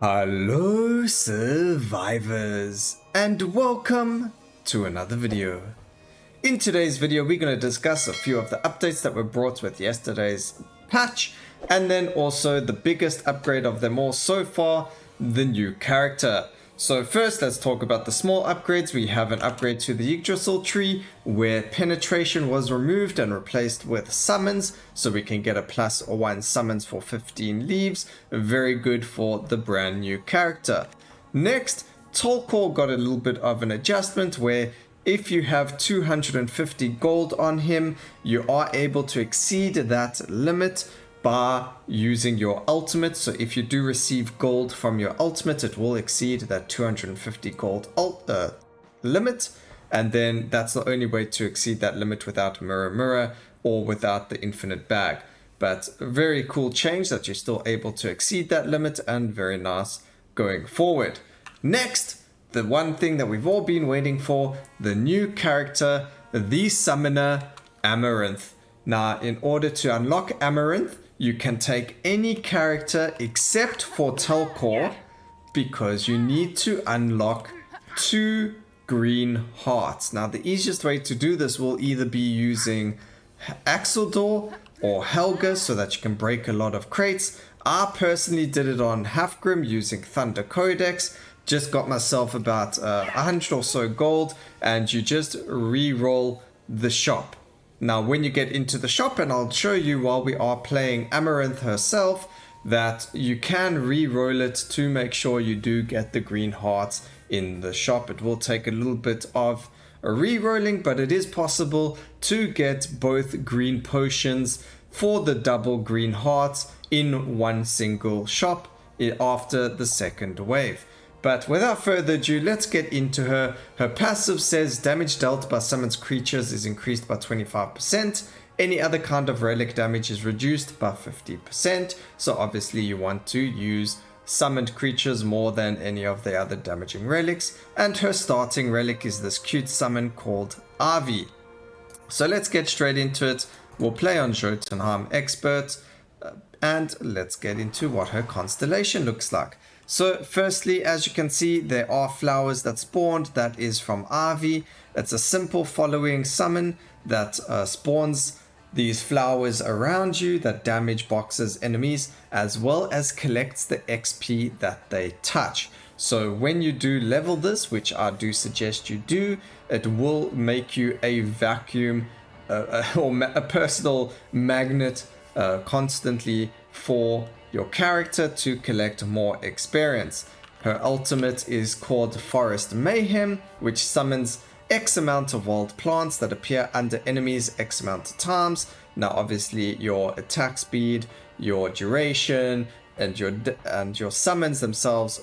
Hello survivors and welcome to another video. In today's video we're going to discuss a few of the updates that were brought with yesterday's patch and then also the biggest upgrade of them all so far, the new character. So first let's talk about the small upgrades. We have an upgrade to the Yggdrasil tree where penetration was removed and replaced with summons, so we can get a +1 summons for 15 leaves. Very good for the brand new character. Next, Tolkor got a little bit of an adjustment where if you have 250 gold on him, you are able to exceed that limit by using your ultimate. So if you do receive gold from your ultimate, it will exceed that 250 gold limit, and then that's the only way to exceed that limit without mirror or without the infinite bag. But a very cool change that you're still able to exceed that limit, and very nice going forward. Next, the one thing that we've all been waiting for, the new character, the summoner Amaranth. Now, in order to unlock Amaranth, you can take any character except for Tolkor, because you need to unlock 2 green hearts. Now, the easiest way to do this will either be using Axeldor or Helga so that you can break a lot of crates. I personally did it on Halfgrim using Thunder Codex. Just got myself about 100 or so gold, and you just re-roll the shop. Now, when you get into the shop, and I'll show you while we are playing Amaranth herself, that you can re-roll it to make sure you do get the green hearts in the shop. It will take a little bit of a re-rolling, but it is possible to get both green potions for the double green hearts in one single shop after the second wave. But without further ado, let's get into her. Her passive says damage dealt by summoned creatures is increased by 25%. Any other kind of relic damage is reduced by 50%. So obviously you want to use summoned creatures more than any of the other damaging relics. And her starting relic is this cute summon called Ivy. So let's get straight into it. We'll play on Jotunheim Expert. And let's get into what her constellation looks like. So firstly, as you can see, there are flowers that spawned. That is from Ivy. It's a simple following summon that spawns these flowers around you that damage boxes enemies, as well as collects the XP that they touch. So when you do level this, which I do suggest you do, it will make you a vacuum or a personal magnet constantly for your character to collect more experience. Her ultimate is called Forest Mayhem, which summons X amount of wild plants that appear under enemies X amount of times. Now obviously your attack speed, your duration, and your summons themselves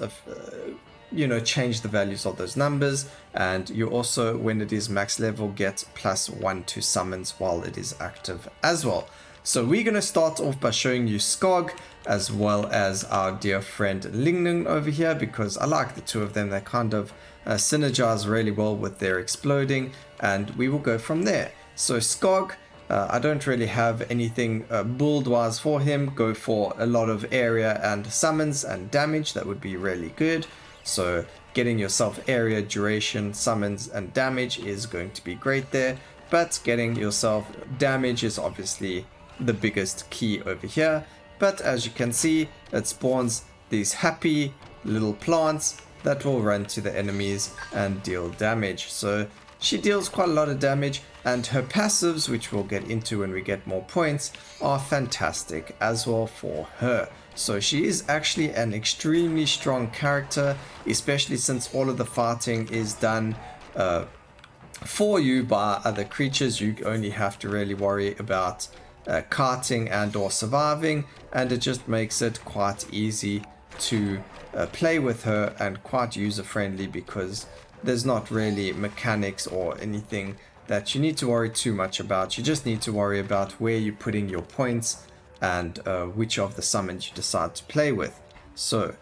change the values of those numbers. And you also, when it is max level, get +1 to summons while it is active as well. So we're going to start off by showing you Skog, as well as our dear friend Lingning over here, because I like the two of them. They kind of synergize really well with their exploding, and we will go from there. So Skog, I don't really have anything build wise for him. Go for a lot of area and summons and damage. That would be really good. So getting yourself area, duration, summons and damage is going to be great there, but getting yourself damage is obviously the biggest key over here. But as you can see, it spawns these happy little plants that will run to the enemies and deal damage. So she deals quite a lot of damage, and her passives, which we'll get into when we get more points, are fantastic as well for her. So she is actually an extremely strong character, especially since all of the fighting is done for you by other creatures. You only have to really worry about carting and or surviving, and it just makes it quite easy to play with her and quite user friendly, because there's not really mechanics or anything that you need to worry too much about. You just need to worry about where you're putting your points and which of the summons you decide to play with. So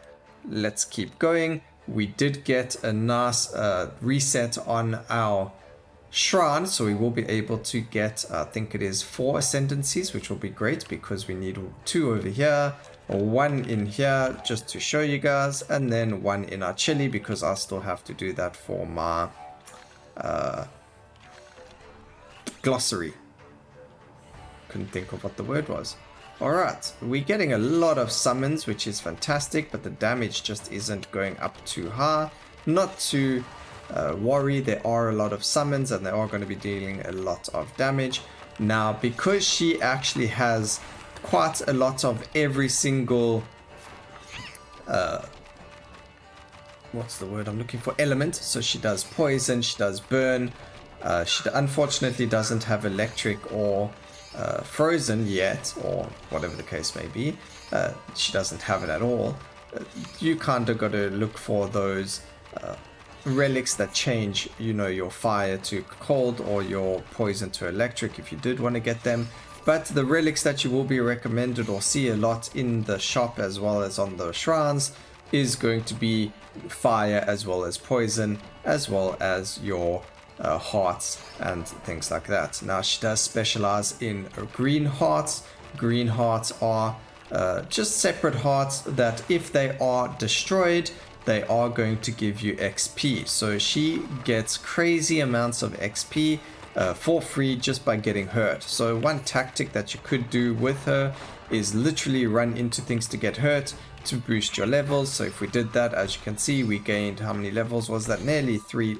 let's keep going. We did get a nice reset on our shrine, so we will be able to get, I think it is 4 ascendancies, which will be great because we need 2 over here, one in here just to show you guys, and then one in our chili because I still have to do that for my glossary. Couldn't think of what the word was. Alright, we're getting a lot of summons, which is fantastic, but the damage just isn't going up too high. Not to worry, there are a lot of summons and they are going to be dealing a lot of damage. Now, because she actually has quite a lot of every single what's the word I'm looking for, element, so she does poison, she does burn, she unfortunately doesn't have electric or frozen yet, or whatever the case may be. She doesn't have it at all. You kind of got to look for those relics that change, you know, your fire to cold or your poison to electric if you did want to get them. But the relics that you will be recommended or see a lot in the shop as well as on the shrines is going to be fire as well as poison, as well as your hearts and things like that. Now, she does specialize in green hearts. Green hearts are just separate hearts that if they are destroyed, they are going to give you XP. So she gets crazy amounts of XP for free just by getting hurt. So one tactic that you could do with her is literally run into things to get hurt to boost your levels. So if we did that, as you can see, we gained, how many levels was that? Nearly three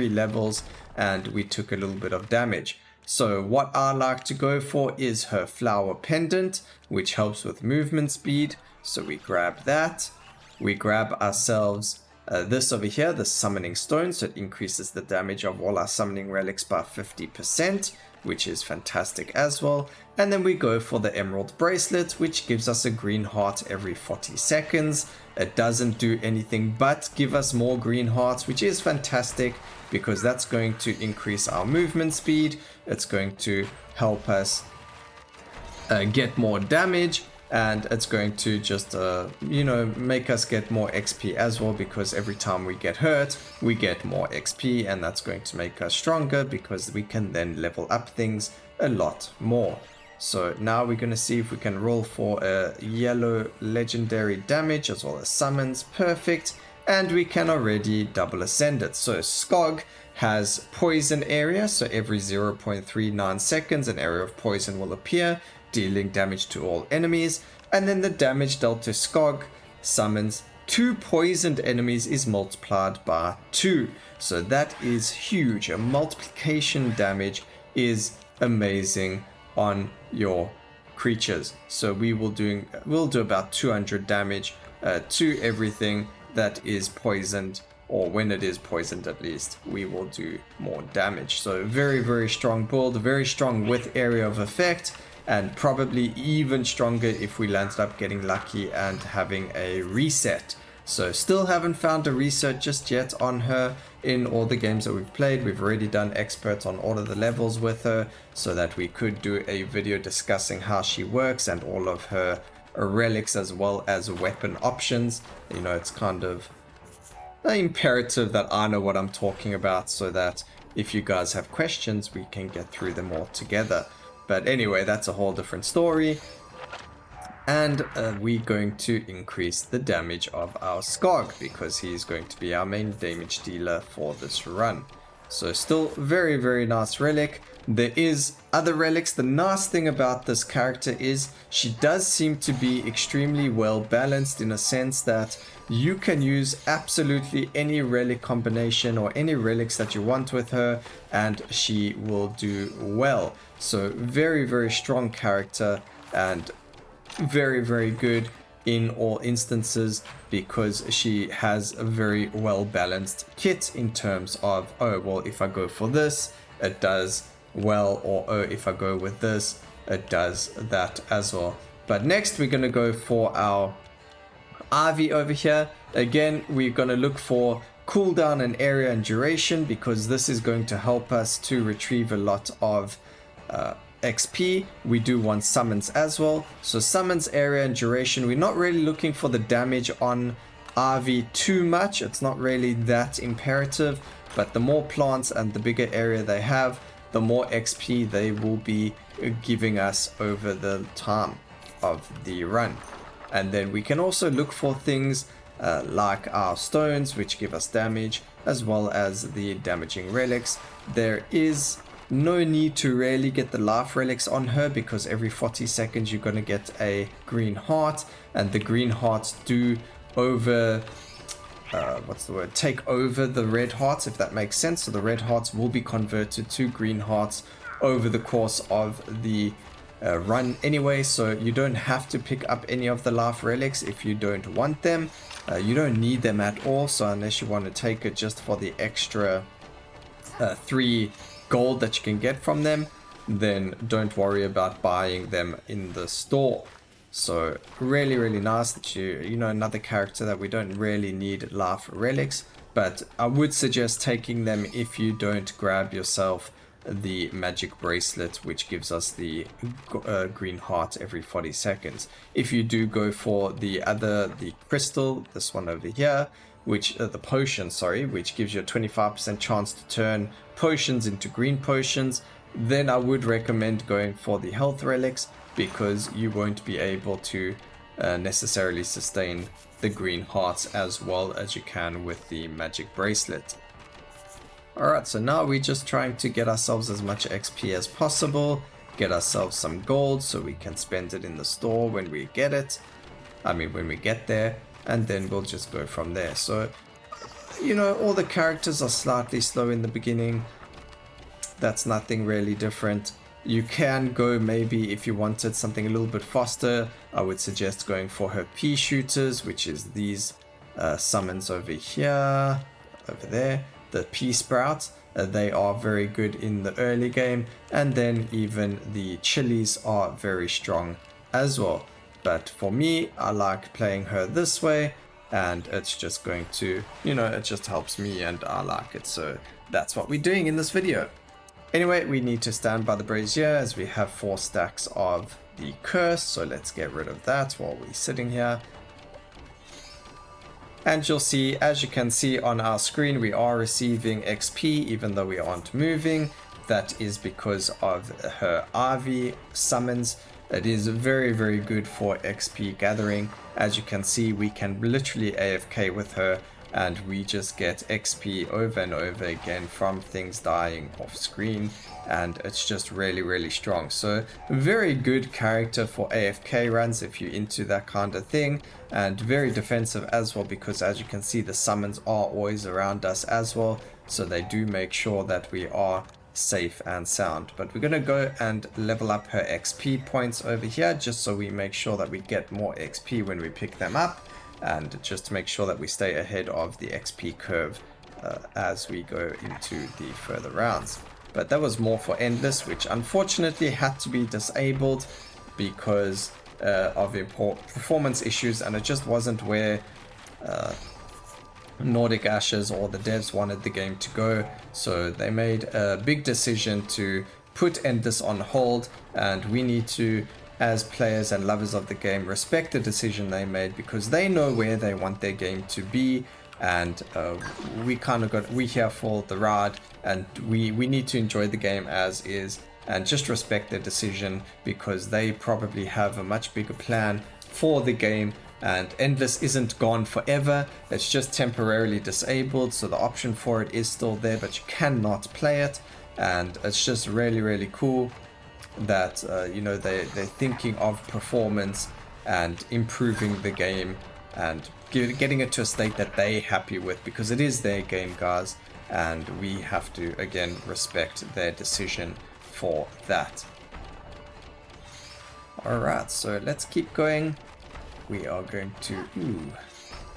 levels, and we took a little bit of damage. So what I like to go for is her flower pendant, which helps with movement speed. So we grab that. We grab ourselves this over here, the summoning stone, so it increases the damage of all our summoning relics by 50%, which is fantastic as well. And then we go for the emerald bracelet, which gives us a green heart every 40 seconds. It doesn't do anything but give us more green hearts, which is fantastic because that's going to increase our movement speed. It's going to help us get more damage. And it's going to just, you know, make us get more XP as well, because every time we get hurt, we get more XP, and that's going to make us stronger because we can then level up things a lot more. So now we're going to see if we can roll for a yellow legendary damage as well as summons. Perfect. And we can already double ascend it. So Skog has poison area, so every 0.39 seconds an area of poison will appear, dealing damage to all enemies. And then the damage dealt to Skog summons 2 poisoned enemies is multiplied by 2. So that is huge. A multiplication damage is amazing on your creatures. So we'll do about 200 damage to everything that is poisoned, or when it is poisoned at least, we will do more damage. So very, very strong build, very strong with area of effect, and probably even stronger if we landed up getting lucky and having a reset. So still haven't found a reset just yet on her in all the games that we've played. We've already done experts on all of the levels with her so that we could do a video discussing how she works and all of her relics as well as weapon options. You know, it's kind of imperative that I know what I'm talking about so that if you guys have questions, we can get through them all together. But anyway, that's a whole different story. And we're going to increase the damage of our Skog because he's going to be our main damage dealer for this run. So still very, very nice relic. There is other relics. The nice thing about this character is she does seem to be extremely well balanced in a sense that you can use absolutely any relic combination or any relics that you want with her and she will do well. So very, very strong character and very, very good in all instances because she has a very well balanced kit in terms of, oh, well, if I go for this, it does well, or oh, if I go with this, it does that as well. But next we're going to go for our Ivy over here. Again, we're going to look for cooldown and area and duration because this is going to help us to retrieve a lot of XP. We do want summons as well. So summons, area and duration. We're not really looking for the damage on RV too much. It's not really that imperative, but the more plants and the bigger area they have, the more XP they will be giving us over the time of the run. And then we can also look for things like our stones, which give us damage, as well as the damaging relics. There is no need to really get the life relics on her, because every 40 seconds you're going to get a green heart, and the green hearts do take over the red hearts, if that makes sense. So the red hearts will be converted to green hearts over the course of the run anyway, so you don't have to pick up any of the life relics if you don't want them. You don't need them at all, so unless you want to take it just for the extra 3 gold that you can get from them, then don't worry about buying them in the store. So really nice that you know, another character that we don't really need life relics, but I would suggest taking them if you don't grab yourself the magic bracelet, which gives us the green heart every 40 seconds. If you do go for the crystal, this one over here, which the potion, sorry, which gives you a 25% chance to turn potions into green potions, then I would recommend going for the health relics, because you won't be able to necessarily sustain the green hearts as well as you can with the magic bracelet. Alright, so now we're just trying to get ourselves as much XP as possible, get ourselves some gold so we can spend it in the store when we get it. When we get there, and then we'll just go from there. So, you know, all the characters are slightly slow in the beginning. That's nothing really different. You can go, maybe if you wanted something a little bit faster, I would suggest going for her pea shooters, which is these summons over here, over there, the pea sprouts. They are very good in the early game, and then even the chilies are very strong as well. But for me, I like playing her this way, and it's just going to, you know, it just helps me and I like it. So that's what we're doing in this video. Anyway, we need to stand by the brazier as we have 4 stacks of the curse. So let's get rid of that while we're sitting here. And you'll see, as you can see on our screen, we are receiving XP even though we aren't moving. That is because of her Ivy summons. It is very good for XP gathering. As you can see, we can literally AFK with her, and we just get XP over and over again from things dying off screen, and it's just really strong. So very good character for AFK runs if you're into that kind of thing, and very defensive as well, because as you can see, the summons are always around us as well, so they do make sure that we are safe and sound. But we're gonna go and level up her XP points over here, just so we make sure that we get more XP when we pick them up, and just to make sure that we stay ahead of the XP curve as we go into the further rounds. But that was more for Endless, which unfortunately had to be disabled because of performance issues, and it just wasn't where Nordic Ashes or the devs wanted the game to go. So they made a big decision to put Endless on hold, and we need to, as players and lovers of the game, respect the decision they made, because they know where they want their game to be, and we're here for the ride, and we need to enjoy the game as is and just respect their decision, because they probably have a much bigger plan for the game. And Endless isn't gone forever, it's just temporarily disabled, so the option for it is still there, but you cannot play it. And it's just really cool that you know, they're thinking of performance and improving the game and getting it to a state that they're happy with, because it is their game, guys, and we have to again respect their decision for that. Alright, so let's keep going. We are going to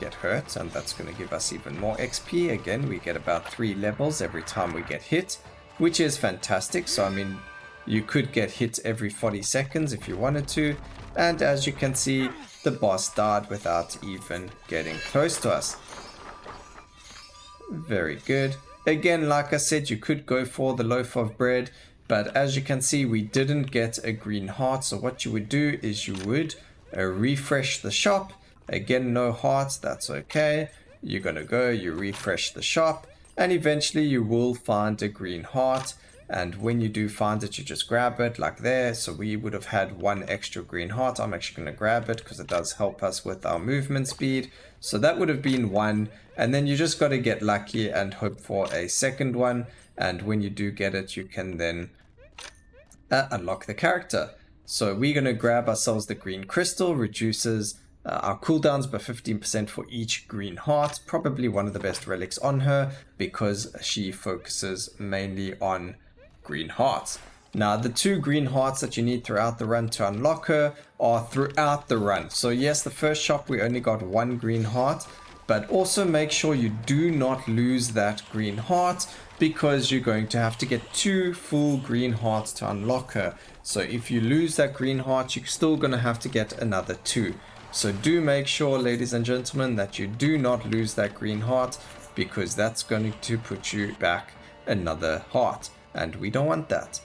get hurt, and that's going to give us even more XP. Again, we get about 3 levels every time we get hit, which is fantastic. So I mean, you could get hit every 40 seconds if you wanted to, and as you can see, the boss died without even getting close to us. Very good. Again, like I said, you could go for the loaf of bread, but as you can see, we didn't get a green heart. So what you would do is you would refresh the shop. Again, no hearts, that's okay. You're gonna go, you refresh the shop, and eventually you will find a green heart. and when you do find it, you just grab it like there. So we would have had 1 extra green heart. I'm actually going to grab it because it does help us with our movement speed. So that would have been 1, and then you just got to get lucky and hope for a second one, and when you do get it, you can then unlock the character. So we're going to grab ourselves the green crystal, reduces our cooldowns by 15% for each green heart. Probably one of the best relics on her because she focuses mainly on green hearts. Now, the 2 green hearts that you need throughout the run to unlock her are throughout the run. So yes, the first shop we only got 1 green heart, but also make sure you do not lose that green heart because you're going to have to get 2 full green hearts to unlock her. So if you lose that green heart, you're still going to have to get another 2. So do make sure, ladies and gentlemen, that you do not lose that green heart because that's going to put you back another heart, and we don't want that.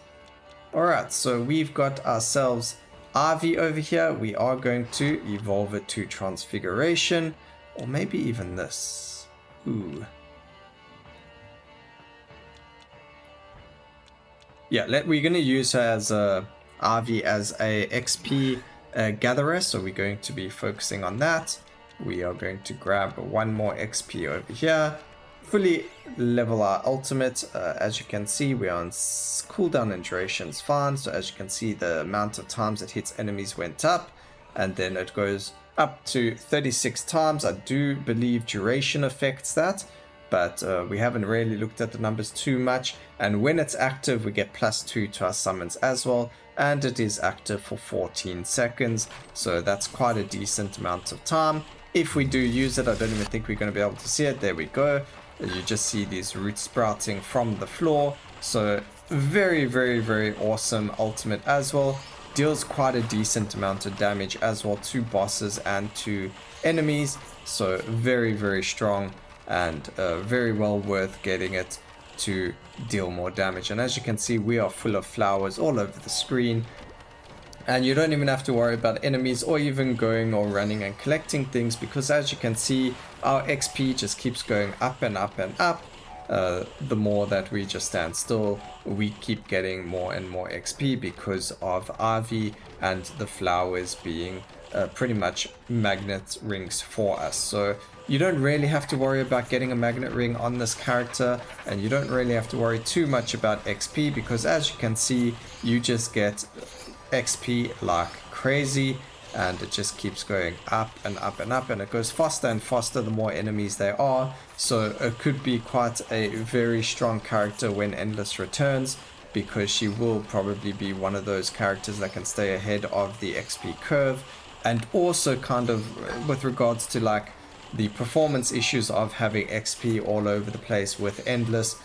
Alright, so we've got ourselves Ivy over here. We are going to evolve it to Transfiguration, or maybe even this. Ooh. Yeah, we're going to use her as Ivy as a XP gatherer, so we're going to be focusing on that. We are going to grab 1 more XP over here, fully level our ultimate. As you can see, we are on cooldown and duration's fine, so as you can see, the amount of times it hits enemies went up, and then it goes up to 36 times. I do believe duration affects that, but we haven't really looked at the numbers too much. And when it's active, we get +2 to our summons as well, and it is active for 14 seconds, so that's quite a decent amount of time. If we do use it, I don't even think we're going to be able to see it. There we go. You just see these roots sprouting from the floor. So very, very, very awesome ultimate as well. Deals quite a decent amount of damage as well to bosses and to enemies. So very, very strong, and very well worth getting it to deal more damage. And as you can see, we are full of flowers all over the screen, and you don't even have to worry about enemies or even going or running and collecting things, because as you can see, our XP just keeps going up and up and up. The more that we just stand still, we keep getting more and more XP because of Ivy and the flowers being pretty much magnet rings for us. So you don't really have to worry about getting a magnet ring on this character, and you don't really have to worry too much about XP, because as you can see, you just get XP like crazy, and it just keeps going up and up and up, and it goes faster and faster the more enemies there are. So it could be quite a very strong character when Endless returns, because she will probably be one of those characters that can stay ahead of the XP curve. And also kind of with regards to like the performance issues of having XP all over the place with Endless,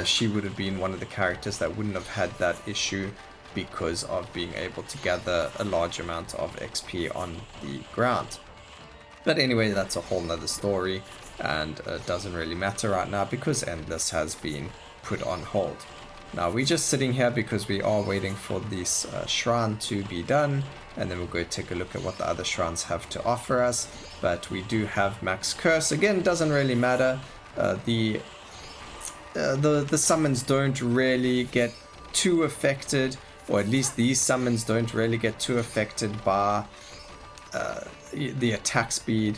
she would have been one of the characters that wouldn't have had that issue because of being able to gather a large amount of XP on the ground. But anyway, that's a whole nother story, and it doesn't really matter right now because Endless has been put on hold. Now we're just sitting here because we are waiting for this shrine to be done, and then we'll go take a look at what the other shrines have to offer us. But we do have max curse. Again, doesn't really matter. The summons don't really get too affected, or at least these summons don't really get too affected by the attack speed.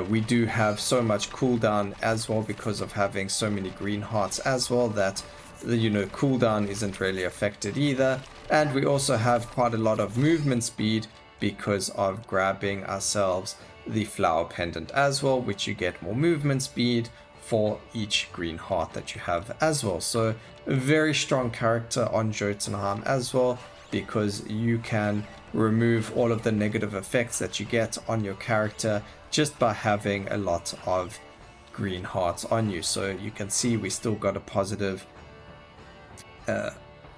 We do have so much cooldown as well because of having so many green hearts as well, that cooldown isn't really affected either. And we also have quite a lot of movement speed because of grabbing ourselves the flower pendant as well, which you get more movement speed for each green heart that you have as well. So a very strong character on Jotunheim as well, because you can remove all of the negative effects that you get on your character just by having a lot of green hearts on you. So you can see we still got a positive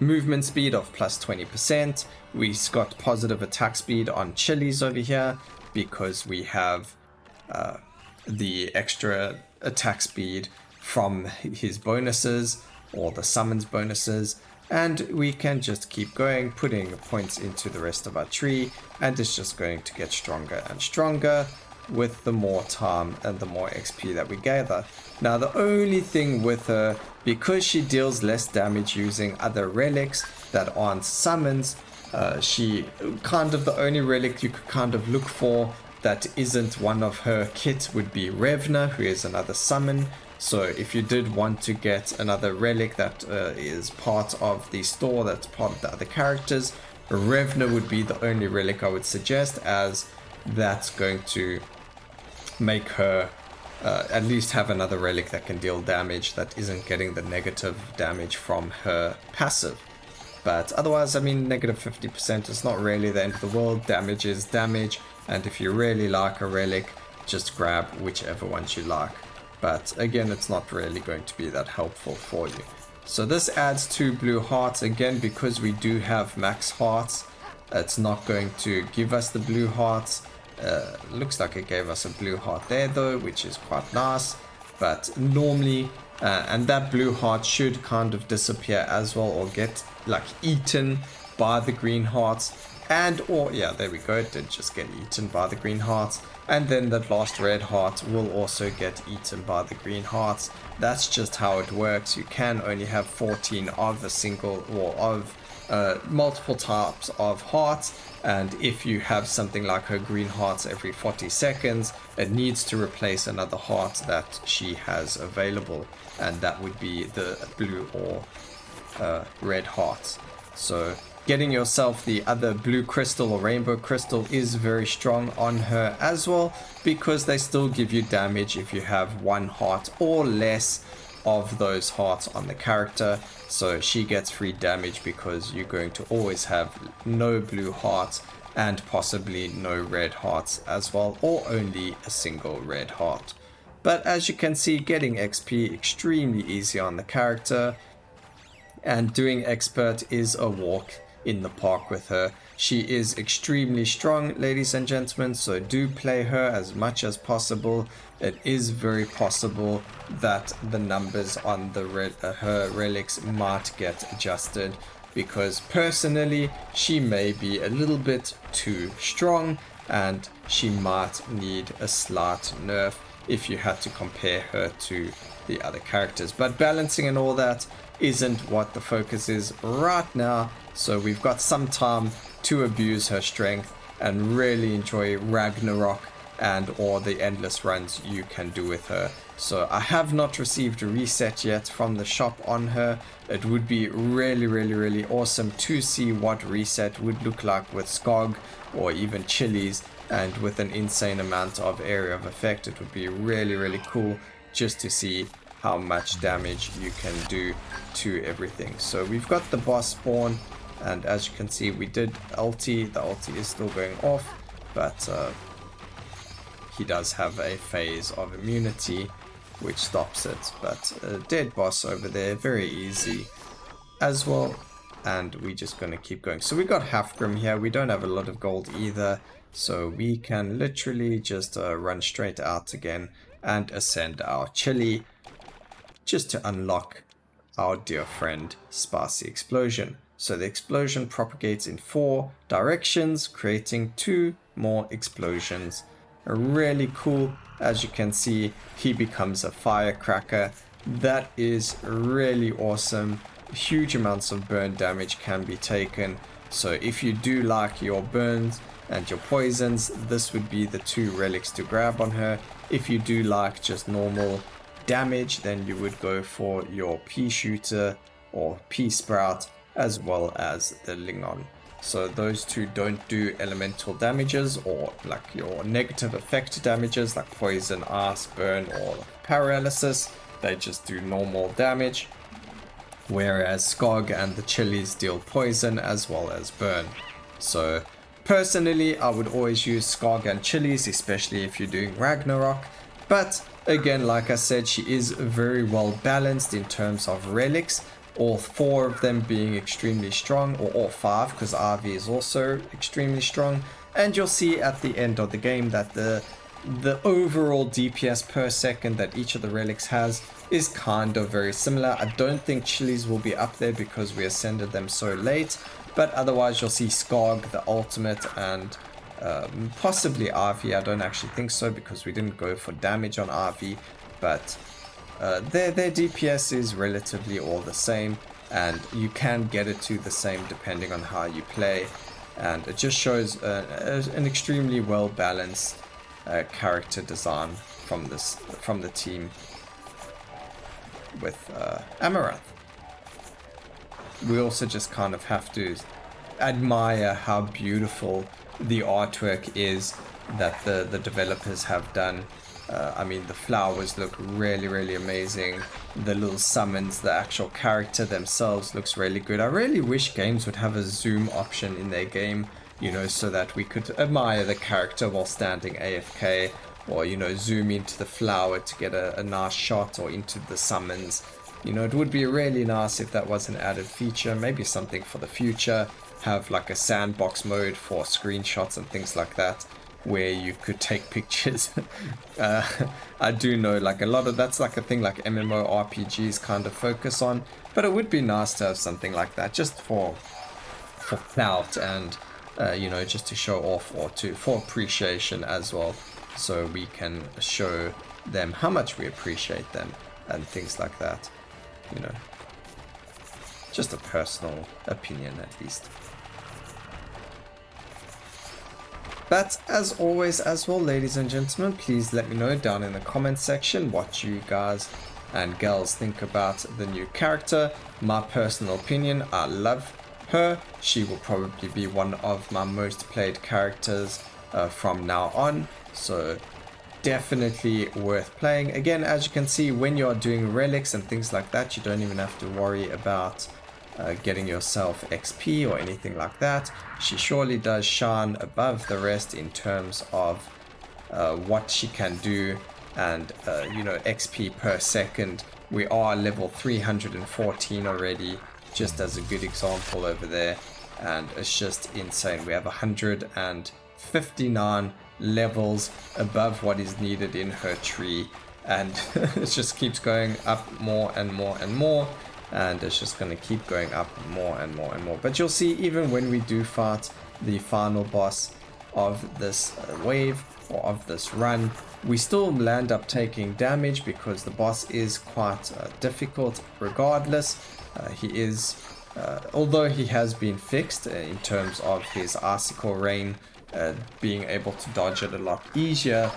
movement speed of +20%. We got positive attack speed on Chili's over here because we have the extra attack speed from his bonuses or the summons bonuses, and we can just keep going, putting points into the rest of our tree, and it's just going to get stronger and stronger. with the more time and the more XP that we gather. Now the only thing with her, because she deals less damage using other relics that aren't summons, she kind of the only relic you could kind of look for that isn't one of her kit would be Revna, who is another summon. So if you did want to get another relic that is part of the store, that's part of the other characters, Revna would be the only relic I would suggest, as that's going to make her at least have another relic that can deal damage that isn't getting the negative damage from her passive. But otherwise, I mean, negative 50% is not really the end of the world. Damage is damage, and if you really like a relic, just grab whichever ones you like. But again, it's not really going to be that helpful for you. So this adds 2 blue hearts. Again, because we do have max hearts, it's not going to give us the blue hearts. Looks like it gave us a blue heart there though, which is quite nice. But normally, and that blue heart should kind of disappear as well, or get like eaten by the green hearts. And or yeah, there we go, it did just get eaten by the green hearts. And then that last red heart will also get eaten by the green hearts. That's just how it works. You can only have 14 of a single, or of multiple types of hearts. And if you have something like her green hearts every 40 seconds, it needs to replace another heart that she has available. And that would be the blue or red hearts. So getting yourself the other blue crystal or rainbow crystal is very strong on her as well, because they still give you damage if you have 1 heart or less of those hearts on the character. So she gets free damage because you're going to always have no blue hearts and possibly no red hearts as well, or only a single red heart. But as you can see, getting XP extremely easy on the character, and doing expert is a walk in the park with her. She is extremely strong, ladies and gentlemen, so do play her as much as possible. It is very possible that the numbers on the her relics might get adjusted, because personally she may be a little bit too strong and she might need a slight nerf if you had to compare her to the other characters. But balancing and all that isn't what the focus is right now, so we've got some time to abuse her strength and really enjoy Ragnarok and or the endless runs you can do with her. So I have not received a reset yet from the shop on her. It would be really awesome to see what reset would look like with Skog or even Chilies, and with an insane amount of area of effect. It would be really cool just to see how much damage you can do to everything. So we've got the boss spawn, and as you can see, we did ulti. The ulti is still going off, but he does have a phase of immunity which stops it. But dead boss over there, very easy as well, and we're just gonna keep going. So we got Halfgrim here. We don't have a lot of gold either, so we can literally just run straight out again and ascend our Chili, just to unlock our dear friend Spicy Explosion. So the explosion propagates in 4 directions, creating 2 more explosions. Really cool. As you can see, he becomes a firecracker. That is really awesome. Huge amounts of burn damage can be taken. So if you do like your burns and your poisons, this would be the 2 relics to grab on her. If you do like just normal damage, then you would go for your pea shooter or pea sprout, as well as the Lingon. So those 2 don't do elemental damages or like your negative effect damages like poison, ice, burn, or paralysis. They just do normal damage, whereas Skog and the Chilies deal poison as well as burn. So personally, I would always use Skog and Chilies, especially if you're doing Ragnarok. But again, like I said, she is very well balanced in terms of relics, all 4 of them being extremely strong, or all 5, because Ivy is also extremely strong. And you'll see at the end of the game that the overall DPS per second that each of the relics has is kind of very similar. I don't think Chilies will be up there because we ascended them so late, but otherwise you'll see Skog, the ultimate, and Possibly RV, I don't actually think so because we didn't go for damage on RV, but their DPS is relatively all the same, and you can get it to the same depending on how you play, and it just shows an extremely well balanced character design from the team with Amaranth. We also just kind of have to admire how beautiful the artwork is that the developers have done. I mean, the flowers look really amazing. The little summons, the actual character themselves looks really good. I really wish games would have a zoom option in their game, you know, so that we could admire the character while standing AFK, or, you know, zoom into the flower to get a nice shot, or into the summons. You know, it would be really nice if that was an added feature, maybe something for the future. Have like a sandbox mode for screenshots and things like that, where you could take pictures. I do know like a lot of that's like a thing like MMORPGs kind of focus on, but it would be nice to have something like that just for clout and you know, just to show off, or for appreciation as well, so we can show them how much we appreciate them and things like that, you know. Just a personal opinion at least. But as always as well, ladies and gentlemen, please let me know down in the comment section what you guys and gals think about the new character. My personal opinion, I love her. She will probably be one of my most played characters from now on, so definitely worth playing. Again, as you can see, when you're doing relics and things like that, you don't even have to worry about getting yourself XP or anything like that. She surely does shine above the rest in terms of what she can do, and you know, XP per second. We are level 314 already, just as a good example over there, and it's just insane. We have 159 levels above what is needed in her tree, and it just keeps going up more and more and more, and it's just going to keep going up more and more and more. But you'll see, even when we do fight the final boss of this wave, or of this run, we still land up taking damage because the boss is quite difficult regardless. He is, although he has been fixed in terms of his icicle rain, being able to dodge it a lot easier,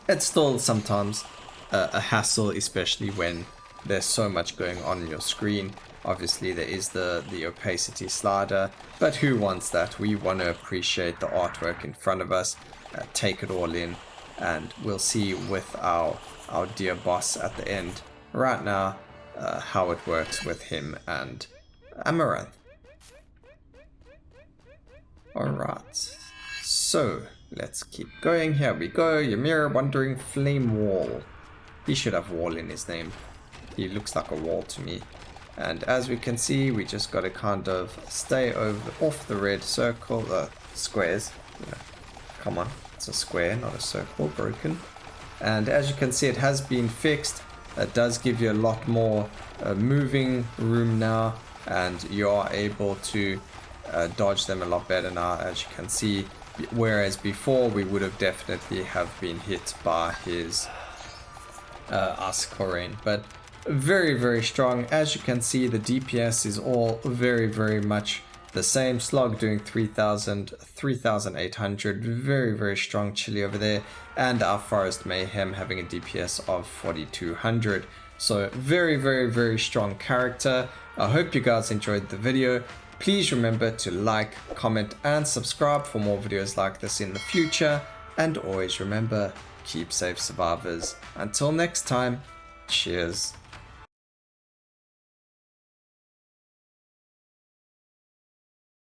it's still sometimes a hassle, especially when there's so much going on your screen. Obviously there is the opacity slider, but who wants that? We want to appreciate the artwork in front of us, take it all in, and we'll see with our dear boss at the end right now how it works with him and Amaranth. Alright, so let's keep going. Here we go. Ymir Wandering Flame Wall. He should have wall in his name. He looks like a wall to me. And as we can see, we just got to kind of stay off the red circle, squares. You know, come on, it's a square, not a circle, broken. And as you can see, it has been fixed. It does give you a lot more moving room now, and you are able to dodge them a lot better now, as you can see. Whereas before, we would have definitely have been hit by his icicle rain. But very strong. As you can see, the DPS is all very much the same. Slog doing 3,800, very strong chili over there, and our Forest Mayhem having a DPS of 4,200. So very strong character. I hope you guys enjoyed the video. Please remember to like, comment and subscribe for more videos like this in the future, and always remember, keep safe survivors. Until next time, cheers.